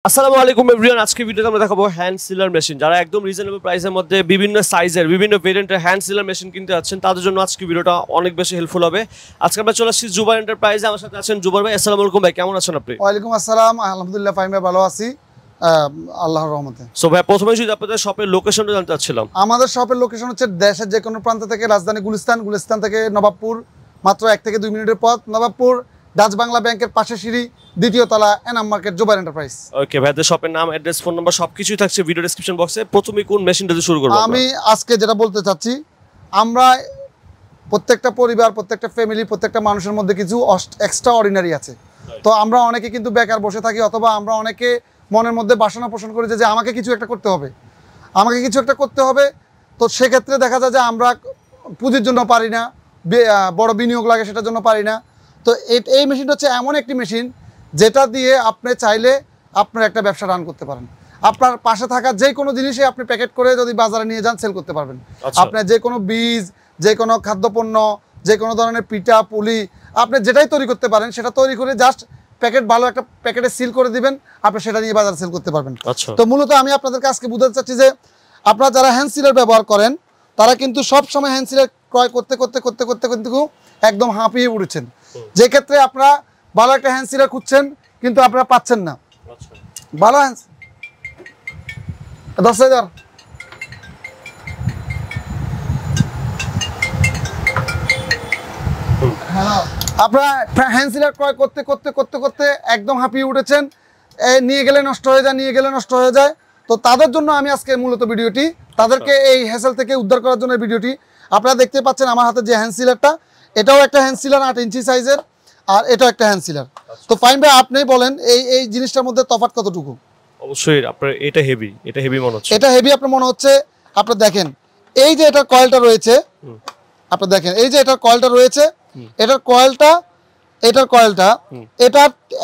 আসসালামু আলাইকুম এভরিওয়ান। আজকে ভিডিওতে আমরা দেখাবো হ্যান্ড সিলার মেশিন। যারা একদম রিজনেবল প্রাইসের মধ্যে বিভিন্ন সাইজের বিভিন্ন ভেরিয়েন্টের হ্যান্ড সিলার মেশিন কিনতে যাচ্ছেন তাদের জন্য আজকে ভিডিওটা অনেক বেশি হেল্পফুল হবে। আজকে আমরা চলে আসছি জুবাইর এন্টারপ্রাইজে। আমার সাথে আছেন জুবাইর ভাই। আসসালামু আলাইকুম ভাই, কেমন আছেন আপনি? ওয়ালাইকুম আসসালাম, আলহামদুলিল্লাহ ফাহিম ভাই ভালো আছি আল্লাহর রহমতে। সো ভাই, প্রথমে যদি আপনাদের শপের লোকেশনটা জানতে চাচ্ছিলাম। আমাদের শপের লোকেশন হচ্ছে দেশের যে কোনো প্রান্ত থেকে রাজধানী গুলিস্তান থেকে নবাবপুর, মাত্র 1 থেকে 2 মিনিটের পথ। নবাবপুর ডাচ বাংলা ব্যাংকের পাশে সিঁড়ি, দ্বিতীয় তলা, এনাম মার্কেট, জুবাইর এন্টারপ্রাইজ। ওকে ভাইদের শপের নাম, অ্যাড্রেস, ফোন নাম্বার সবকিছুই থাকছে ভিডিও ডেসক্রিপশন বক্সে। প্রথমে কোন মেশিনটা দিয়ে শুরু করব? আমি আজকে যেটা বলতে চাচ্ছি, আমরা প্রত্যেকটা পরিবার, প্রত্যেকটা ফ্যামিলি, প্রত্যেকটা মানুষের মধ্যে কিছু এক্সট্রা অর্ডিনারি আছে। তো আমরা অনেকে কিন্তু বেকার বসে থাকি, অথবা আমরা অনেকে মনের মধ্যে বাসনা পোষণ করি যে আমাকে কিছু একটা করতে হবে, আমাকে কিছু একটা করতে হবে। তো সেক্ষেত্রে দেখা যায় যে আমরা পুঁজির জন্য পারি না, বড় বিনিয়োগ লাগে সেটার জন্য পারি না। তো এই মেশিনটা হচ্ছে এমন একটি মেশিন যেটা দিয়ে আপনি চাইলে আপনার একটা ব্যবসা রান করতে পারেন। আপনার পাশে থাকা যে কোনো জিনিসই আপনি প্যাকেট করে যদি বাজারে নিয়ে যান সেল করতে পারবেন। আপনার যে কোনো বীজ, যে কোনো খাদ্যপণ্য, যে কোনো ধরনের পিঠা পুলি, আপনি যেটাই তৈরি করতে পারেন সেটা তৈরি করে জাস্ট প্যাকেট, ভালো একটা প্যাকেটে সিল করে দিবেন, আপনি সেটা নিয়ে বাজারে সেল করতে পারবেন। তো মূলত আমি আপনাদেরকে আজকে বুঝাতে চাচ্ছি যে আপনারা যারা হ্যান্ড সিলার ব্যবহার করেন তারা কিন্তু সব সময় হ্যান্ড সিলার ক্রয় করতে করতে করতে করতে কিন্তু একদম হাঁপিয়ে উঠেছেন। যে ক্ষেত্রে আপনারা ভালো একটা হ্যান্ড সিলার খুঁজছেন কিন্তু আপনারা পাচ্ছেন না। ভালো হ্যান্ড 10,000 আপনারা হ্যান্ড সিলার ক্রয় করতে করতে করতে করতে একদম হাঁপিয়ে উঠেছেন, নিয়ে গেলে নষ্ট হয়ে যায়, নিয়ে গেলে নষ্ট হয়ে যায়। তো তাদের জন্য আমি আজকে মূলত ভিডিওটি, তাদেরকে এই হ্যাসেল থেকে উদ্ধার করার জন্য ভিডিওটি। আপনারা দেখতে পাচ্ছেন আমার হাতে যে হ্যান্ড সিলারটা, এটাও একটা হ্যান্ড সিলার 8 ইঞ্চি সাইজের, আর এটাও একটা হ্যান্ড সিলার। তো ফাইন ভাই, আপনি বলেন এই জিনিসটার মধ্যে তফাৎ কতটুকু? অবশ্যই আপনার এটা হেভি মনে হচ্ছে। এটা হেভি আপনার মনে হচ্ছে। আপনি দেখেন এই যে এটার কয়েলটা রয়েছে, আপনি দেখেন এই যে এটার কয়েলটা রয়েছে, এটার কয়েলটা এটার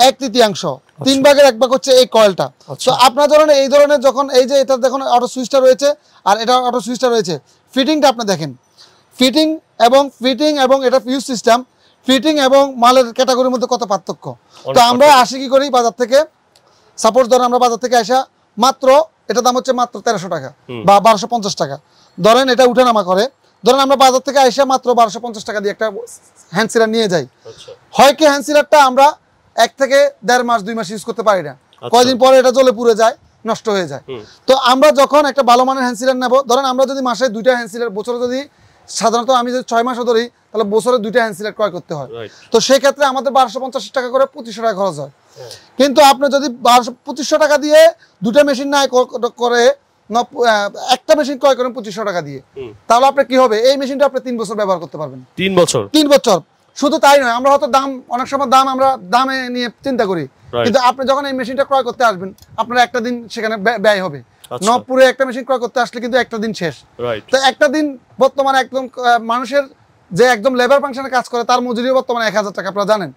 1/3, 3 ভাগের 1 ভাগ হচ্ছে এই কয়েলটা। তো আপনার ধরেন এই ধরনের যখন এই যে এটা দেখুন অটো সুইচটা রয়েছে আর এটা অটো সুইচটা রয়েছে, ফিটিংটা আপনি দেখেন, ফিটিং এবং এটা ফিউজ সিস্টেম, ফিটিং এবং মালের ক্যাটাগরির মধ্যে কত পার্থক্য। তো আমরা আসি কি করি বাজার থেকে, সাপোজ ধরেন আমরা বাজার থেকে আসা মাত্র, এটা দাম হচ্ছে মাত্র 1300 টাকা বা 1250 টাকা, ধরেন এটা উঠানামা করে, ধরেন আমরা বাজার থেকে আসা মাত্র 1250 টাকা দিয়ে একটা হ্যান্ড সিলার নিয়ে যাই। হয় কি হ্যান্ড সিলারটা আমরা 1 থেকে 1.5 মাস 2 মাস ইউজ করতে পারি না, কয়েকদিন পরে এটা জ্বলে পুড়ে যায়, নষ্ট হয়ে যায়। তো আমরা যখন একটা ভালো মানের হ্যান্ড সিলার নেবো, ধরেন আমরা যদি মাসে 2টা হ্যান্ড সিলার, বছরে যদি সাধারণত আমি যদি 6 মাসও ধরি তাহলে বছরে 2টা হ্যান্ড সিলার ক্রয় করতে হয়। তো সেই ক্ষেত্রে আমাদের 1250 টাকা করে 2500 টাকা খরচ হয়। কিন্তু আপনি যদি 2500 টাকা দিয়ে 2টা মেশিন না করে একটা মেশিন ক্রয় করেন 2500 টাকা দিয়ে, তাহলে আপনার কি হবে? এই মেশিনটা আপনি 3 বছর ব্যবহার করতে পারবেন। 3 বছর। শুধু তাই নয়, আমরা হয়তো অনেক সময় আমরা দামে নিয়ে চিন্তা করি, কিন্তু আপনি যখন এই মেশিনটা ক্রয় করতে আসবেন আপনার একটা দিন সেখানে ব্যয় হবে। নবপুরে একটা মেশিন ক্রয় করতে আসলে কিন্তু একটা দিন শেষ। তো একটা দিন বর্তমানে একদম মানুষের যে একদম লেবার ফাংশনে কাজ করে তার মজুরিও বর্তমানে 1000 টাকা, আপনারা জানেন।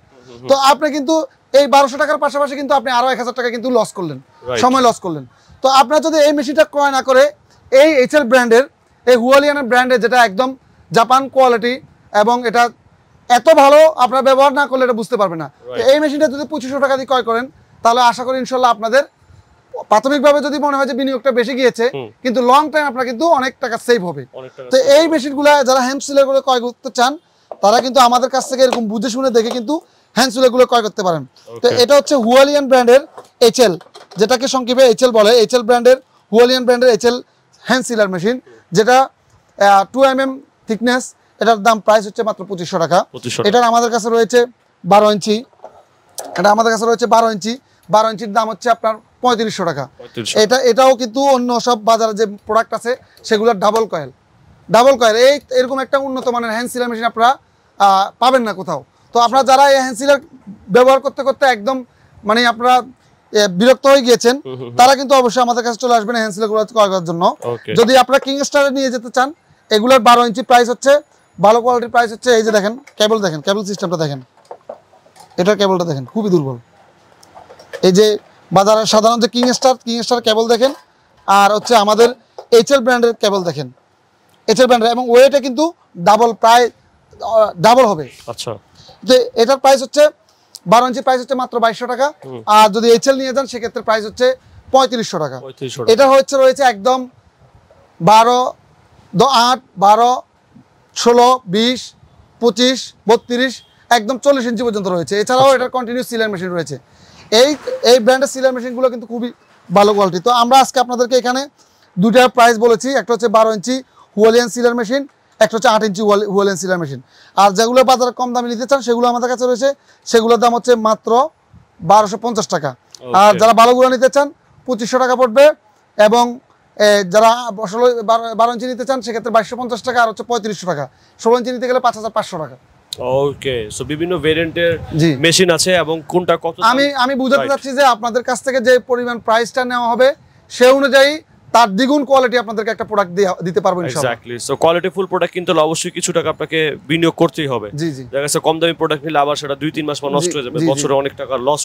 তো আপনি কিন্তু এই 1200 টাকার পাশাপাশি কিন্তু আপনি আরো 1000 টাকা কিন্তু লস করলেন, সময় লস করলেন। তো আপনার যদি এই মেশিনটা ক্রয় না করে এই এইচএল ব্র্যান্ডের, এই হুয়ালিয়ানের ব্র্যান্ডের, যেটা একদম জাপান কোয়ালিটি এবং এটা এত ভালো, আপনার ব্যবহার না করলে এটা বুঝতে পারবে না। তো এই মেশিনটা যদি 2500 টাকা দিয়ে ক্রয় করেন তাহলে আশা করি ইনশাল্লাহ আপনাদের প্রাথমিকভাবে যদি মনে হয় যে বিনিয়োগটা বেশি গিয়েছে, কিন্তু লং টাইম আপনার কিন্তু অনেক টাকা সেভ হবে। তো এই মেশিনগুলো যারা হ্যান্ড সিলারগুলো ক্রয় করতে চান তারা কিন্তু আমাদের কাছ থেকে এরকম বুঝে শুনে দেখে কিন্তু হ্যান্ড সিলারগুলো ক্রয় করতে পারেন। তো এটা হচ্ছে হুয়ালিয়ান ব্র্যান্ডের এইচএল, যেটাকে সংক্ষেপে এইচএল বলে, এইচএল ব্র্যান্ডের, হুয়ালিয়ান ব্র্যান্ডের এইচএল হ্যান্ড সিলার মেশিন, যেটা 2 mm থিকনেস। এটার দাম প্রাইস হচ্ছে মাত্র 2500 টাকা। এটার আমাদের কাছে রয়েছে 12 ইঞ্চি, এটা আমাদের কাছে রয়েছে 12 ইঞ্চি। 12 ইঞ্চির দাম হচ্ছে আপনার 3500 টাকা। এটাও কিন্তু অন্য সব বাজারে যে প্রোডাক্ট আছে সেগুলোর ডাবল কয়েল এরকম একটা উন্নত মানের হ্যান্ড সিলার মেশিন আপনারা পাবেন না কোথাও। তো আপনারা যারা এই হ্যান্ড সিলার ব্যবহার করতে করতে একদম মানে আপনারা বিরক্ত হয়ে গিয়েছেন, তারা কিন্তু অবশ্যই আমাদের কাছে চলে আসবেন হ্যান্ড সিলার ক্রয় করার জন্য। যদি আপনারা কিং স্টারে নিয়ে যেতে চান, এগুলোর 12 ইঞ্চি প্রাইস হচ্ছে, ভালো কোয়ালিটির প্রাইস হচ্ছে, এই যে দেখেন কেবল, দেখেন কেবল সিস্টেমটা দেখেন, এটার কেবলটা দেখেন খুবই দুর্বল। এই যে বাজারের সাধারণ যে কিং স্টার কেবল দেখেন, আর হচ্ছে আমাদের এইচএল ব্র্যান্ডের কেবল দেখেন, এইচএল ব্র্যান্ডের, এবং ওয়েটে কিন্তু প্রায় ডাবল হবে। আচ্ছা, তো এটার প্রাইস হচ্ছে 12 ইঞ্চি প্রাইস হচ্ছে মাত্র 2200 টাকা। আর যদি এইচএল নিয়ে যান সেক্ষেত্রে প্রাইস হচ্ছে 3500 টাকা। এটা রয়েছে একদম 12, 8, 12, 16, 20, 25, 32 একদম 40 ইঞ্চি পর্যন্ত রয়েছে। এছাড়াও এটার কন্টিনিউস সিলার মেশিন রয়েছে। এই ব্র্যান্ডের সিলার মেশিনগুলো কিন্তু খুবই ভালো কোয়ালিটি। তো আমরা আজকে আপনাদেরকে এখানে দুটা প্রাইস বলেছি, একটা হচ্ছে 12 ইঞ্চি হুয়ালিয়ান সিলার মেশিন, একটা হচ্ছে 8 ইঞ্চি হুয়ালিয়ান সিলার মেশিন। আর যেগুলো বাজারে কম দামে নিতে চান সেগুলো আমাদের কাছে রয়েছে, সেগুলোর দাম হচ্ছে মাত্র 1250 টাকা। আর যারা ভালোগুলো নিতে চান 2500 টাকা পড়বে, এবং যারা 12 ইঞ্চি নিতে চান সেক্ষেত্রে 2250 টাকা, আর হচ্ছে 3500 টাকা। 16 ইঞ্চি নিতে গেলে 5500 টাকা। ওকে, সো বিভিন্ন ভেরিয়েন্টের মেশিন আছে এবং কোনটা কত আমি বুঝাতে চাচ্ছি যে আপনাদের কাছ থেকে যে পরিমাণ প্রাইসটা নেওয়া হবে সে অনুযায়ী তার দ্বিগুণ কোয়ালিটি আপনাদেরকে একটা প্রোডাক্ট দিতে পারবো ইনশাআল্লাহ। এক্স্যাক্টলি, সো কোয়ালিটিফুল প্রোডাক্ট কিন্তু অবশ্যই কিছু টাকা আপনাকে বিনিয়োগ করতেই হবে। জি জি, দেখা যাচ্ছে কম দামি প্রোডাক্ট নিলে আবার সেটা 2-3 মাস পর নষ্ট হয়ে যাবে, বছরে অনেক টাকা লস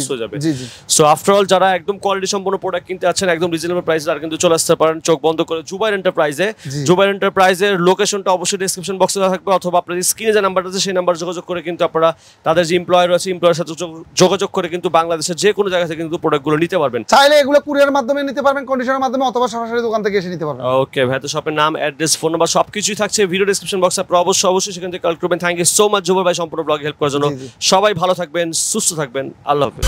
হয়ে যাবে। জি জি। সো আফটার অল যারা একদম কোয়ালিটি সম্পন্ন প্রোডাক্ট কিনতে আছেন একদম রিজনেবল প্রাইসে, আর কিন্তু চলে আসতে পারেন চোখ বন্ধ করে জুবাইর এন্টারপ্রাইজে। জুবাইর এন্টারপ্রাইজের লোকেশনটা অবশ্যই ডেসক্রিপশন বক্সে দেওয়া থাকবে, অথবা আপনাদের স্ক্রিনে যে নাম্বারটা আছে সেই নাম্বার যোগাযোগ করে কিন্তু আপনারা তাদের যে এমপ্লয়ার আছে এমপ্লয়ারের সাথে যোগাযোগ করে কিন্তু বাংলাদেশের যে কোনো জায়গা থেকে কিন্তু প্রোডাক্টগুলো নিতে পারবেন। চাইলে এগুলো কুরিয়ারের মাধ্যমে নিতে পারবেন, কন্ডিশনের মাধ্যমে, অথবা সরাসরি দোকান থেকে এসে নিতে পারবেন। ওকে, ভাইতো শপের নাম, অ্যাড্রেস, ফোন নাম্বার সবকিছুই থাকছে ভিডিও ডেসক্রিপশন বক্সে, আপনারা অবশ্যই সেখান থেকে কল করবেন। Thank you so much Zubair ভাই সম্পূর্ণ ব্লগে হেল্প করার জন্য। সবাই ভালো থাকবেন, সুস্থ থাকবেন, আল্লাহ হাফেজ।